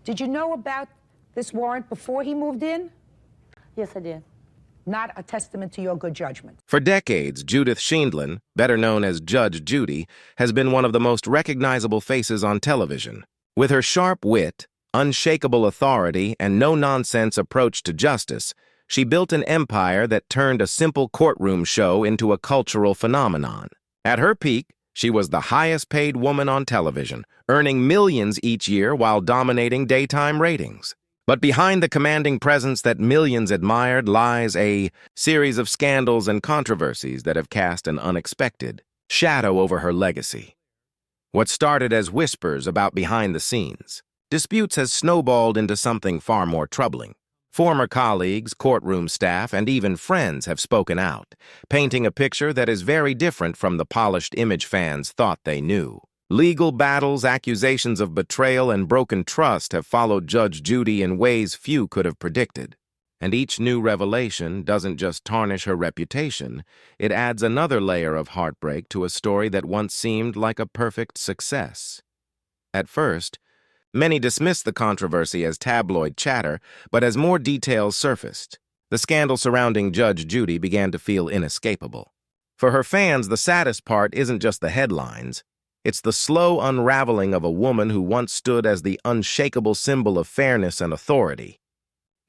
Did you know about this warrant before he moved in? Yes, I did. Not a testament to your good judgment. For decades, Judith Sheindlin, better known as Judge Judy, has been one of the most recognizable faces on television. With her sharp wit, unshakable authority, and no-nonsense approach to justice, she built an empire that turned a simple courtroom show into a cultural phenomenon. At her peak, she was the highest-paid woman on television, earning millions each year while dominating daytime ratings. But behind the commanding presence that millions admired lies a series of scandals and controversies that have cast an unexpected shadow over her legacy. What started as whispers about behind the scenes, disputes has snowballed into something far more troubling. Former colleagues, courtroom staff, and even friends have spoken out, painting a picture that is very different from the polished image fans thought they knew. Legal battles, accusations of betrayal, and broken trust have followed Judge Judy in ways few could have predicted. And each new revelation doesn't just tarnish her reputation, it adds another layer of heartbreak to a story that once seemed like a perfect success. At first, many dismissed the controversy as tabloid chatter, but as more details surfaced, the scandal surrounding Judge Judy began to feel inescapable. For her fans, the saddest part isn't just the headlines. It's the slow unraveling of a woman who once stood as the unshakable symbol of fairness and authority.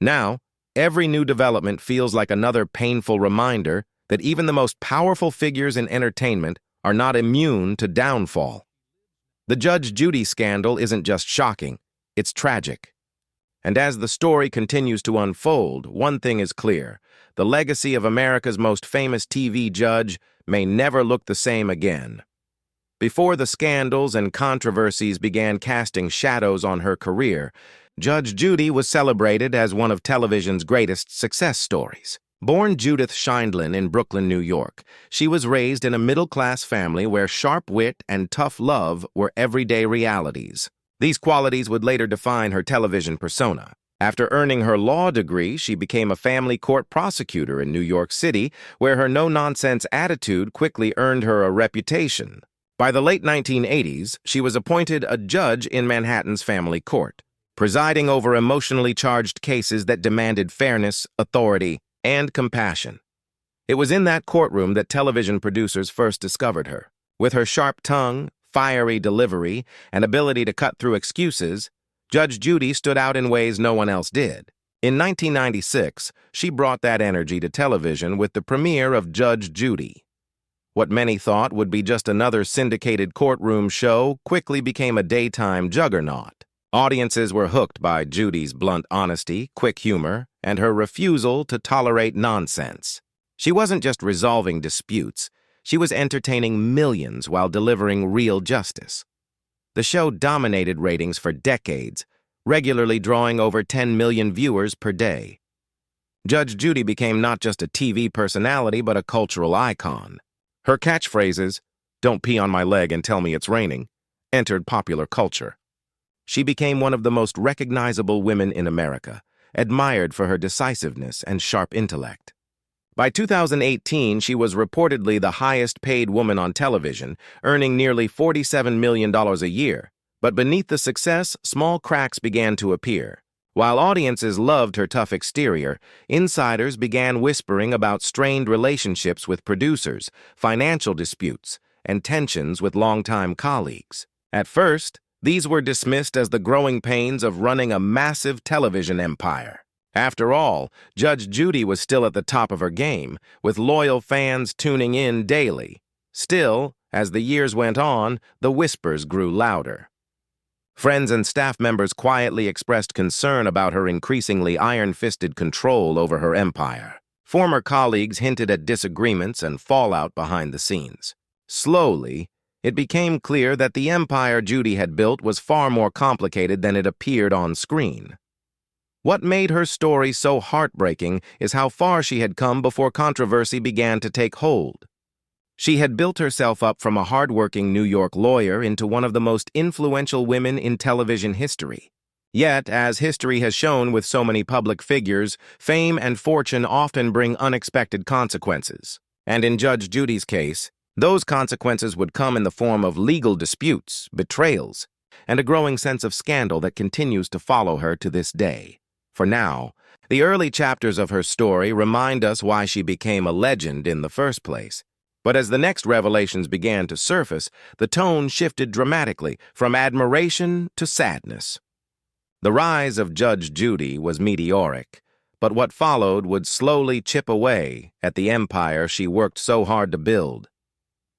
Now, every new development feels like another painful reminder that even the most powerful figures in entertainment are not immune to downfall. The Judge Judy scandal isn't just shocking, it's tragic. And as the story continues to unfold, one thing is clear: the legacy of America's most famous TV judge may never look the same again. Before the scandals and controversies began casting shadows on her career, Judge Judy was celebrated as one of television's greatest success stories. Born Judith Sheindlin in Brooklyn, New York, she was raised in a middle-class family where sharp wit and tough love were everyday realities. These qualities would later define her television persona. After earning her law degree, she became a family court prosecutor in New York City, where her no-nonsense attitude quickly earned her a reputation. By the late 1980s, she was appointed a judge in Manhattan's family court, presiding over emotionally charged cases that demanded fairness, authority, and compassion. It was in that courtroom that television producers first discovered her. With her sharp tongue, fiery delivery, and ability to cut through excuses, Judge Judy stood out in ways no one else did. In 1996, she brought that energy to television with the premiere of Judge Judy. What many thought would be just another syndicated courtroom show quickly became a daytime juggernaut. Audiences were hooked by Judy's blunt honesty, quick humor, and her refusal to tolerate nonsense. She wasn't just resolving disputes, she was entertaining millions while delivering real justice. The show dominated ratings for decades, regularly drawing over 10 million viewers per day. Judge Judy became not just a TV personality but a cultural icon. Her catchphrases, "Don't pee on my leg and tell me it's raining," entered popular culture. She became one of the most recognizable women in America, admired for her decisiveness and sharp intellect. By 2018, she was reportedly the highest-paid woman on television, earning nearly $47 million a year. But beneath the success, small cracks began to appear. While audiences loved her tough exterior, insiders began whispering about strained relationships with producers, financial disputes, and tensions with longtime colleagues. At first, these were dismissed as the growing pains of running a massive television empire. After all, Judge Judy was still at the top of her game, with loyal fans tuning in daily. Still, as the years went on, the whispers grew louder. Friends and staff members quietly expressed concern about her increasingly iron-fisted control over her empire. Former colleagues hinted at disagreements and fallout behind the scenes. Slowly, it became clear that the empire Judy had built was far more complicated than it appeared on screen. What made her story so heartbreaking is how far she had come before controversy began to take hold. She had built herself up from a hard-working New York lawyer into one of the most influential women in television history. Yet, as history has shown with so many public figures, fame and fortune often bring unexpected consequences. And in Judge Judy's case, those consequences would come in the form of legal disputes, betrayals, and a growing sense of scandal that continues to follow her to this day. For now, the early chapters of her story remind us why she became a legend in the first place. But as the next revelations began to surface, the tone shifted dramatically from admiration to sadness. The rise of Judge Judy was meteoric, but what followed would slowly chip away at the empire she worked so hard to build.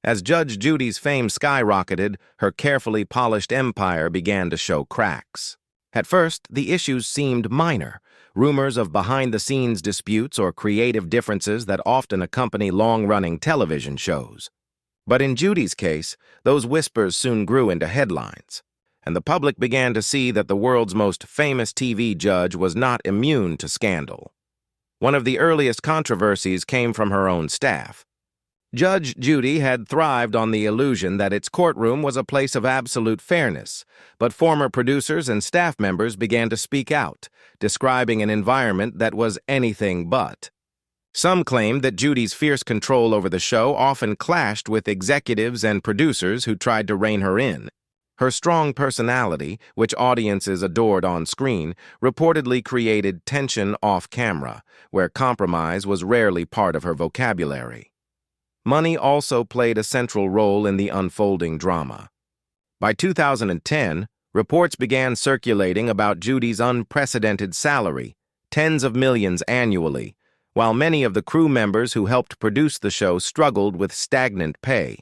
As Judge Judy's fame skyrocketed, her carefully polished empire began to show cracks. At first, the issues seemed minor, rumors of behind-the-scenes disputes or creative differences that often accompany long-running television shows. But in Judy's case, those whispers soon grew into headlines, and the public began to see that the world's most famous TV judge was not immune to scandal. One of the earliest controversies came from her own staff. Judge Judy had thrived on the illusion that its courtroom was a place of absolute fairness, but former producers and staff members began to speak out, describing an environment that was anything but. Some claimed that Judy's fierce control over the show often clashed with executives and producers who tried to rein her in. Her strong personality, which audiences adored on screen, reportedly created tension off-camera, where compromise was rarely part of her vocabulary. Money also played a central role in the unfolding drama. By 2010, reports began circulating about Judy's unprecedented salary, tens of millions annually, while many of the crew members who helped produce the show struggled with stagnant pay.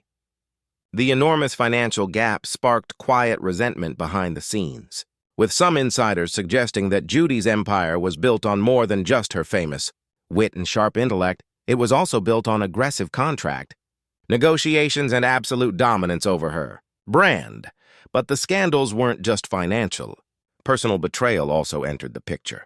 The enormous financial gap sparked quiet resentment behind the scenes, with some insiders suggesting that Judy's empire was built on more than just her famous wit and sharp intellect. It was also built on aggressive contract, negotiations, and absolute dominance over her brand. But the scandals weren't just financial. Personal betrayal also entered the picture.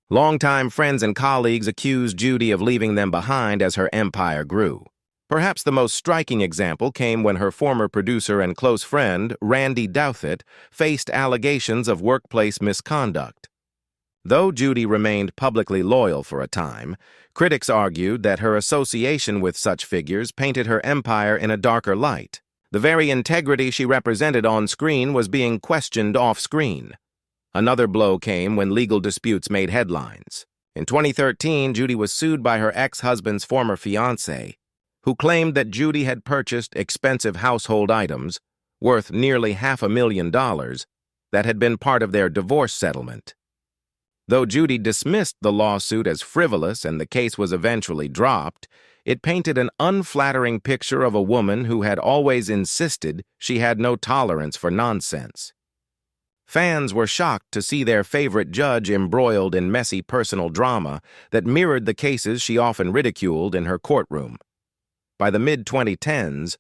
Longtime friends and colleagues accused Judy of leaving them behind as her empire grew. Perhaps the most striking example came when her former producer and close friend, Randy Douthit, faced allegations of workplace misconduct. Though Judy remained publicly loyal for a time, critics argued that her association with such figures painted her empire in a darker light. The very integrity she represented on screen was being questioned off-screen. Another blow came when legal disputes made headlines. In 2013, Judy was sued by her ex-husband's former fiancé, who claimed that Judy had purchased expensive household items, worth nearly $500,000, that had been part of their divorce settlement. Though Judy dismissed the lawsuit as frivolous and the case was eventually dropped, it painted an unflattering picture of a woman who had always insisted she had no tolerance for nonsense. Fans were shocked to see their favorite judge embroiled in messy personal drama that mirrored the cases she often ridiculed in her courtroom. By the mid-2010s,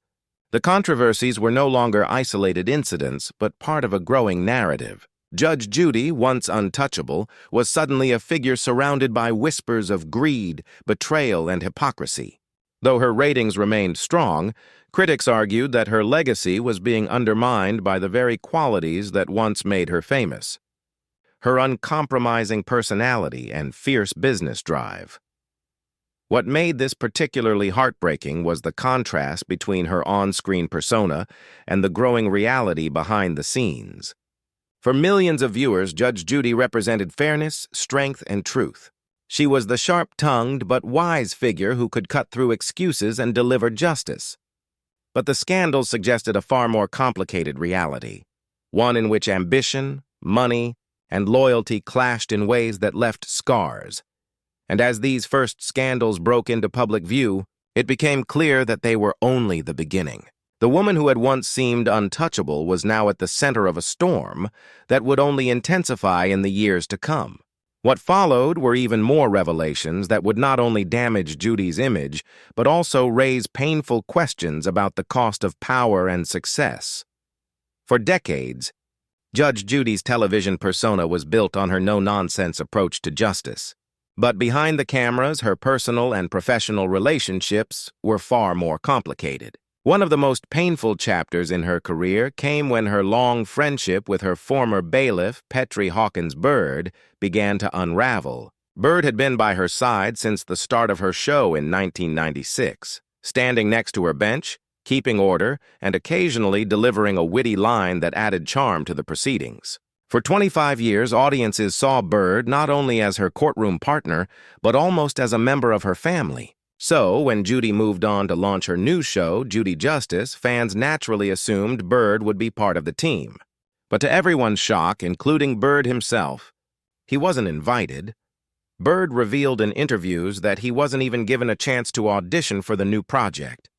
the controversies were no longer isolated incidents, but part of a growing narrative. Judge Judy, once untouchable, was suddenly a figure surrounded by whispers of greed, betrayal, and hypocrisy. Though her ratings remained strong, critics argued that her legacy was being undermined by the very qualities that once made her famous: her uncompromising personality and fierce business drive. What made this particularly heartbreaking was the contrast between her on-screen persona and the growing reality behind the scenes. For millions of viewers, Judge Judy represented fairness, strength, and truth. She was the sharp-tongued but wise figure who could cut through excuses and deliver justice. But the scandals suggested a far more complicated reality, one in which ambition, money, and loyalty clashed in ways that left scars. And as these first scandals broke into public view, it became clear that they were only the beginning. The woman who had once seemed untouchable was now at the center of a storm that would only intensify in the years to come. What followed were even more revelations that would not only damage Judy's image, but also raise painful questions about the cost of power and success. For decades, Judge Judy's television persona was built on her no-nonsense approach to justice. But behind the cameras, her personal and professional relationships were far more complicated. One of the most painful chapters in her career came when her long friendship with her former bailiff, Petri Bird, began to unravel. Bird had been by her side since the start of her show in 1996, standing next to her bench, keeping order, and occasionally delivering a witty line that added charm to the proceedings. For 25 years, audiences saw Bird not only as her courtroom partner, but almost as a member of her family. So, when Judy moved on to launch her new show, Judy Justice, fans naturally assumed Bird would be part of the team. But to everyone's shock, including Bird himself, he wasn't invited. Bird revealed in interviews that he wasn't even given a chance to audition for the new project.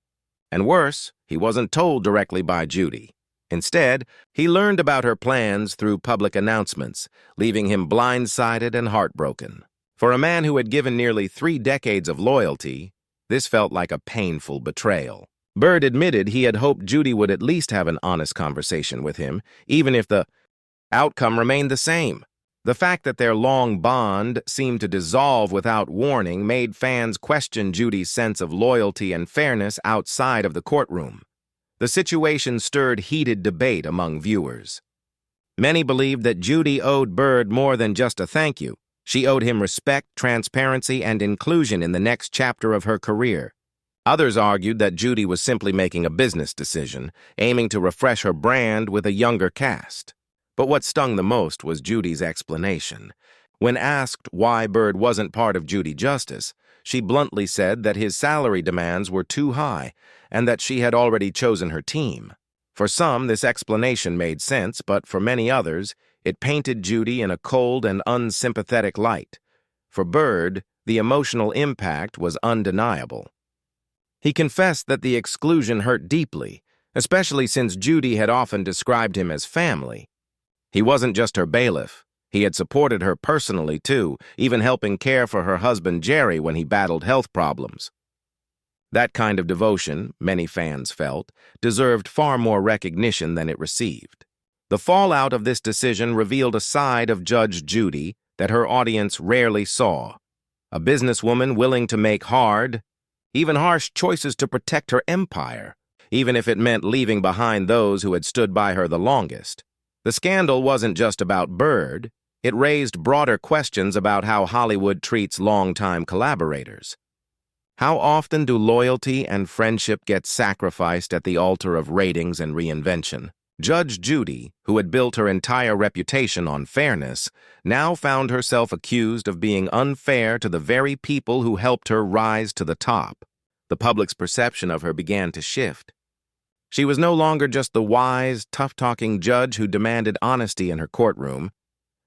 And worse, he wasn't told directly by Judy. Instead, he learned about her plans through public announcements, leaving him blindsided and heartbroken. For a man who had given nearly 3 decades of loyalty, this felt like a painful betrayal. Bird admitted he had hoped Judy would at least have an honest conversation with him, even if the outcome remained the same. The fact that their long bond seemed to dissolve without warning made fans question Judy's sense of loyalty and fairness outside of the courtroom. The situation stirred heated debate among viewers. Many believed that Judy owed Bird more than just a thank you. She owed him respect, transparency, and inclusion in the next chapter of her career. Others argued that Judy was simply making a business decision, aiming to refresh her brand with a younger cast. But what stung the most was Judy's explanation. When asked why Bird wasn't part of Judy Justice, she bluntly said that his salary demands were too high and that she had already chosen her team. For some, this explanation made sense, but for many others, it painted Judy in a cold and unsympathetic light. For Bird, the emotional impact was undeniable. He confessed that the exclusion hurt deeply, especially since Judy had often described him as family. He wasn't just her bailiff. He had supported her personally, too, even helping care for her husband Jerry when he battled health problems. That kind of devotion, many fans felt, deserved far more recognition than it received. The fallout of this decision revealed a side of Judge Judy that her audience rarely saw. A businesswoman willing to make hard, even harsh choices to protect her empire, even if it meant leaving behind those who had stood by her the longest. The scandal wasn't just about Bird. It raised broader questions about how Hollywood treats longtime collaborators. How often do loyalty and friendship get sacrificed at the altar of ratings and reinvention? Judge Judy, who had built her entire reputation on fairness, now found herself accused of being unfair to the very people who helped her rise to the top. The public's perception of her began to shift. She was no longer just the wise, tough-talking judge who demanded honesty in her courtroom.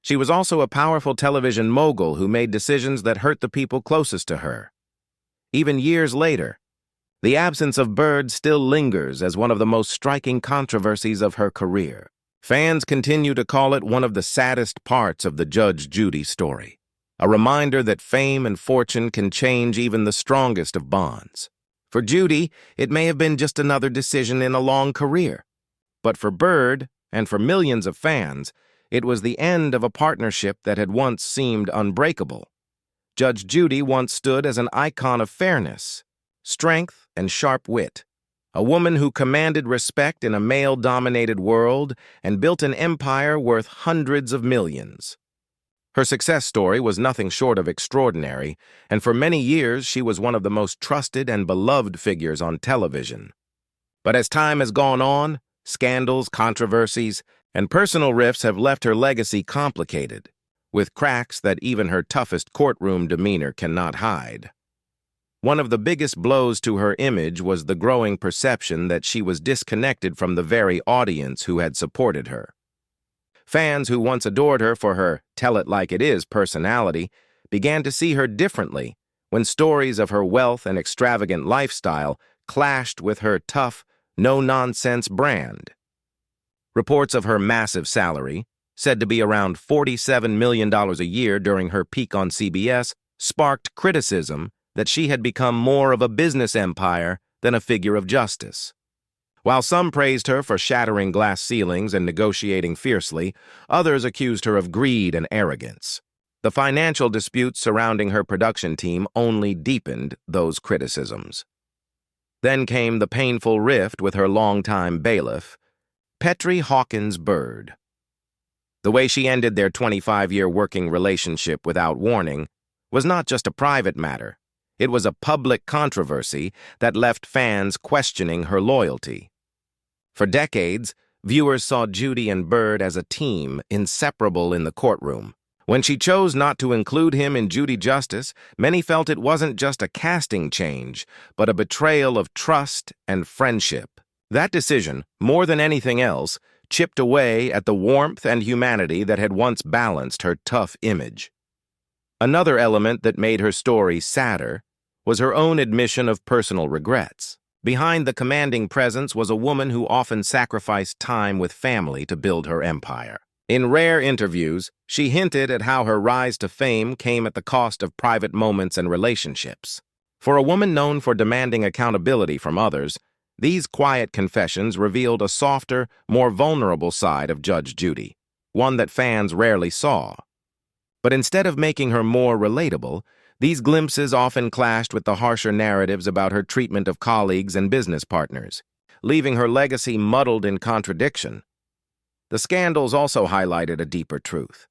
She was also a powerful television mogul who made decisions that hurt the people closest to her. Even years later, the absence of Bird still lingers as one of the most striking controversies of her career. Fans continue to call it one of the saddest parts of the Judge Judy story, a reminder that fame and fortune can change even the strongest of bonds. For Judy, it may have been just another decision in a long career. But for Bird, and for millions of fans, it was the end of a partnership that had once seemed unbreakable. Judge Judy once stood as an icon of fairness, strength, and sharp wit, a woman who commanded respect in a male-dominated world and built an empire worth hundreds of millions. Her success story was nothing short of extraordinary, and for many years she was one of the most trusted and beloved figures on television. But as time has gone on, scandals, controversies, and personal rifts have left her legacy complicated, with cracks that even her toughest courtroom demeanor cannot hide. One of the biggest blows to her image was the growing perception that she was disconnected from the very audience who had supported her. Fans who once adored her for her tell-it-like-it-is personality began to see her differently when stories of her wealth and extravagant lifestyle clashed with her tough, no-nonsense brand. Reports of her massive salary, said to be around $47 million a year during her peak on CBS, sparked criticism that she had become more of a business empire than a figure of justice. While some praised her for shattering glass ceilings and negotiating fiercely, others accused her of greed and arrogance. The financial disputes surrounding her production team only deepened those criticisms. Then came the painful rift with her longtime bailiff, Petri Bird. The way she ended their 25-year working relationship without warning was not just a private matter. It was a public controversy that left fans questioning her loyalty. For decades, viewers saw Judy and Bird as a team, inseparable in the courtroom. When she chose not to include him in Judy Justice, many felt it wasn't just a casting change, but a betrayal of trust and friendship. That decision, more than anything else, chipped away at the warmth and humanity that had once balanced her tough image. Another element that made her story sadder was her own admission of personal regrets. Behind the commanding presence was a woman who often sacrificed time with family to build her empire. In rare interviews, she hinted at how her rise to fame came at the cost of private moments and relationships. For a woman known for demanding accountability from others, these quiet confessions revealed a softer, more vulnerable side of Judge Judy, one that fans rarely saw. But instead of making her more relatable, these glimpses often clashed with the harsher narratives about her treatment of colleagues and business partners, leaving her legacy muddled in contradiction. The scandals also highlighted a deeper truth.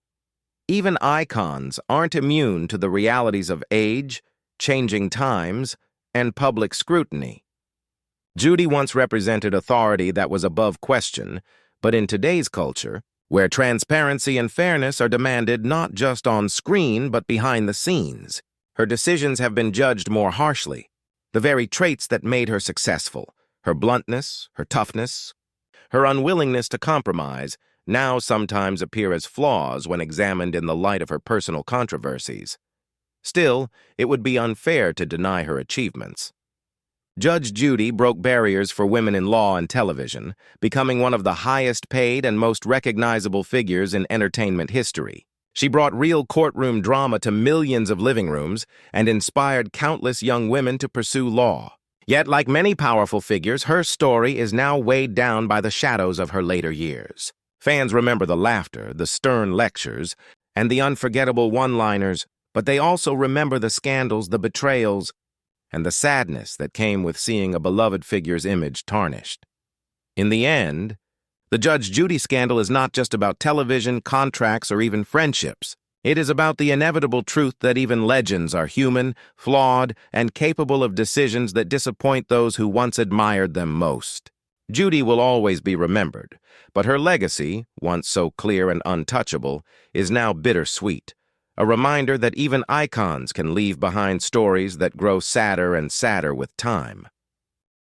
Even icons aren't immune to the realities of age, changing times, and public scrutiny. Judy once represented authority that was above question, but in today's culture, where transparency and fairness are demanded not just on screen but behind the scenes, her decisions have been judged more harshly. The very traits that made her successful, her bluntness, her toughness, her unwillingness to compromise, now sometimes appear as flaws when examined in the light of her personal controversies. Still, it would be unfair to deny her achievements. Judge Judy broke barriers for women in law and television, becoming one of the highest-paid and most recognizable figures in entertainment history. She brought real courtroom drama to millions of living rooms and inspired countless young women to pursue law. Yet, like many powerful figures, her story is now weighed down by the shadows of her later years. Fans remember the laughter, the stern lectures, and the unforgettable one-liners, but they also remember the scandals, the betrayals, and the sadness that came with seeing a beloved figure's image tarnished. In the end, the Judge Judy scandal is not just about television, contracts, or even friendships. It is about the inevitable truth that even legends are human, flawed, and capable of decisions that disappoint those who once admired them most. Judy will always be remembered, but her legacy, once so clear and untouchable, is now bittersweet. A reminder that even icons can leave behind stories that grow sadder and sadder with time.